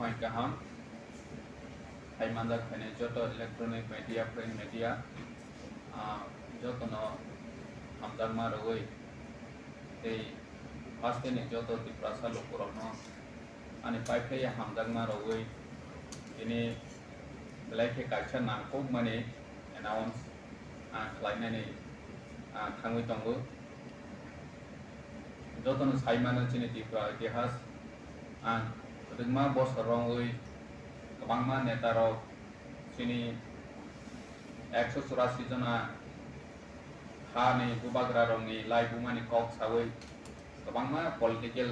point kaham hai mandak phane joto electronic media print media joto no hamdak ma roi ei first ni joto ti prasa lokoro no ani pipe ya hamdak ma roi ini belai kaisa nangkok mane announce khlainani thangui tongo joto no saimana chini ti pra itihas rungma bosrongui kabangma neta rok chini 184 jona khani bubagra rongni lai bumani kok sawi kabangma political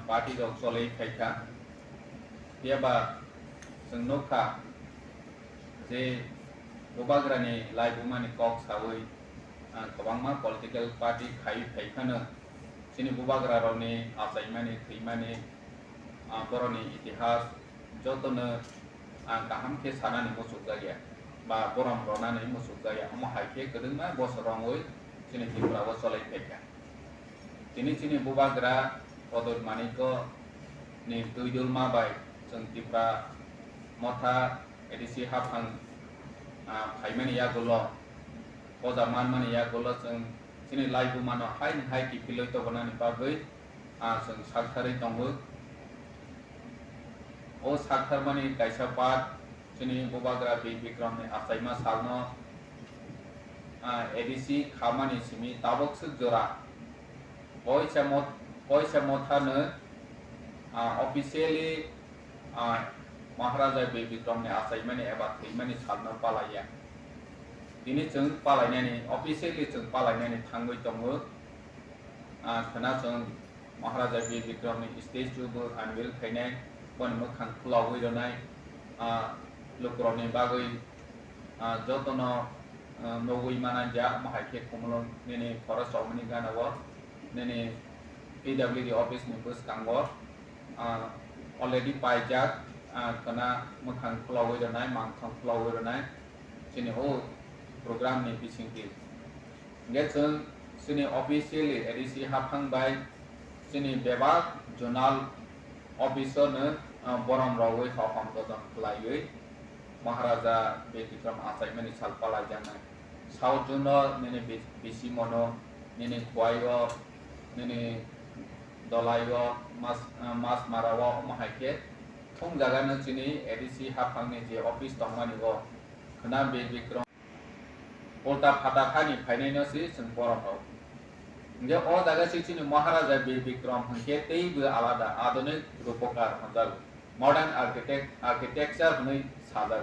party rok solei khaika tiaba sengnoka je bubagrani lai bumani kok sawi kabangma political party khai khaikana chini bubagra rokni asaimani thimani boroni itihas jotono kaham ke sanani musuk jaya ba borom ronani musuk jaya amo haike kedengma bosrongoi chini tipra solai peka chini bubagra odor maniko ni tuidul mabai jeng tipra motha edisi hafang phaimani yagulo pojaman mani yagulo jeng chini laibu mano hai ki piloi to banani bagoi jeng sakthari tongo o sakthar mani kaisa pat chini bubagra bikram ni asaima salno edc khamani simi tabok su jora poisa motha ne officially maharaja bikram ni asaima ni eba thimani salno palaya dini jeng palainani officially jeng palainani thangoi tongo khana jeng maharaja bikram ni stage to unveil khainai bon mokhang khulawui ronai lukroni bagoi jotono nogui mananja mahake khumlon nene forest omni ganawo nene pwd office ni bus kangbo already paijak kana mokhang khulawui ronai mangthang khulawui ronai chini ho program ni bisingti ngechung chini officially edc haphang bai chini bebak zonal officer ne borom rawoi khafam todon khlaioi maharaja bikram asaimani salpala jana south juno nene bisi mono nene khwaigo nene dolaigo mas marawa mahake thong jaga na chini edc hafang ni je office tongmani go khana bikram ulta phata khani phainai no si sing borom raw nge o jaga chini maharaja bikram hangke tei bu alada adunik rupokar hanjal modern architecture nei sadar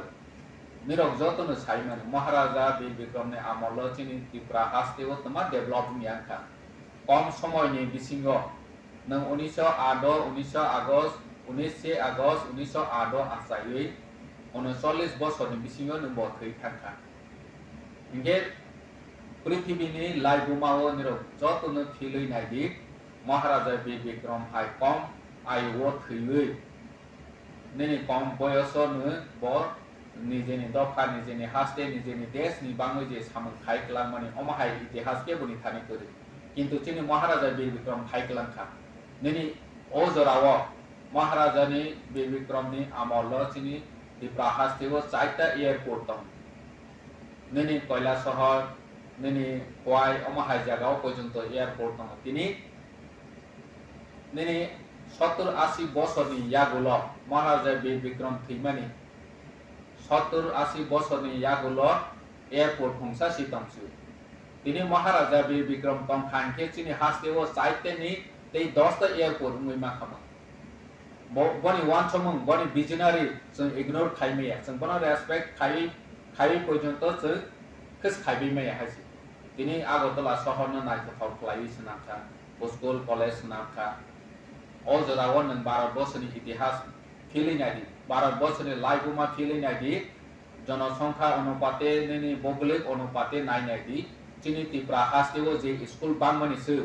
nirok jotono saiman maharaja bikram ne amolo chini tipra hasteo tama development yanka kom somoy ni bisingo nang 1908 Agust 1908 asai 39 বছর ni bisingo nang bo thei thangka nge পৃথিবীনি লাইবুমাও নিরক যতনো থিলই নাইদি মহারাজা Vikram high কম আয়ু থইই নেনি কম বয়সনো ব নিজেনি দফা নিজেনি হাসতে নিজেনি দেশনি বাংলাই যে সামন খাই ক্লামনি অমহাই ইতিহাসকে বনি থানি করে কিন্তু চিনি মহারাজা বিক্রম খাই ক্লামখা নেনি ও জরাও মহারাজানি বিক্রমনি আমল চিনি দিপ্রা হাসতেও চাইটা এয়ারপোর্ট দম নেনি কয়লা শহর nini kwai omahai jagao porjonto airport no tini nini 70-80 বছর ni yagulo maharaja bikram thimani 70-80 বছর ni yagulo airport phungsa sitamsu tini maharaja bikram tom khangke chini hasteo saite ni tei 10 ta airport mui makhama boni one somong boni visionary jeng ignore khaimaya jeng bono respect khai porjonto jeng kes khaibimaya hasi tini agotala শহরনো নাইথাও ফ্লাই স্নামখা school college স্নামখা ও জরাও নং 12 বছরনি ইতিহাস ফিলিনাইদি 12 বছরনি লাইবুমা ফিলিনাইদি জনসংখ্যা অনুপাতে নেনি ভৌগোলিক অনুপাতে নাইনাইদি চিনি ত্রিপুরা হাস্তেও যে স্কুল বাংমানিসু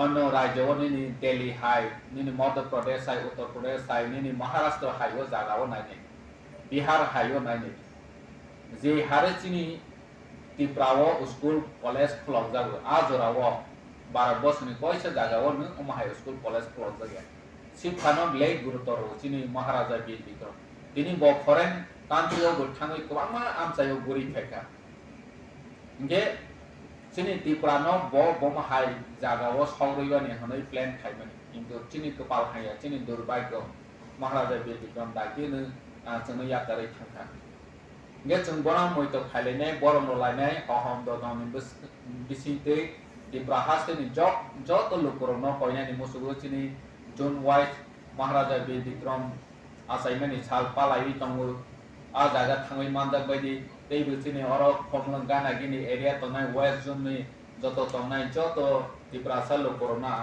অন্য রাজ্য নেনি দিল্লি হাই নেনি মধ্যপ্রদেশ হাই উত্তরপ্রদেশ হাই নেনি মহারাষ্ট্র হাইও জাগাও নাইনাই বিহার হাইও নাইনাই যে হারে চিনি Tiprawo school college clog jago a jorawo 12 বছরনি কয়সা জায়গাও নং অমহাই স্কুল কলেজ ক্লজ জায়গা शिक्षानो ब्लेक गुरुतर चिनी महाराजा बीर विक्रम दिनी बो फरेन कांट्री बो थांगै गोबां आमसायाव गुरि फेका इंगे चिनी त्रिपुरानो बो माहाय जागाव सावरैबानि हनै प्लेन खायमोन किन्तु चिनी कपाल हाया चिनी दुर्भाग्य महाराजा बीर विक्रम दागिनो जोंनो यातारै थांखा इंगे जों बना मयतो खायलायनाय बरम लायनाय अहम ददनि बिसिते त्रिपुरा हास्टेनि जत लोकरनो हयनानि मुसुगु चिनी जुन वाइस महाराजा बीर विक्रम आसायमानि साल पालायै दंगो आ जागा थाङै मानजाक बायदि दैबो चिनी अरब फमलं गानागिनि एरिया तनाय वेस्ट जोननि जत तंनाय जत त्रिपुरा सा लोकरना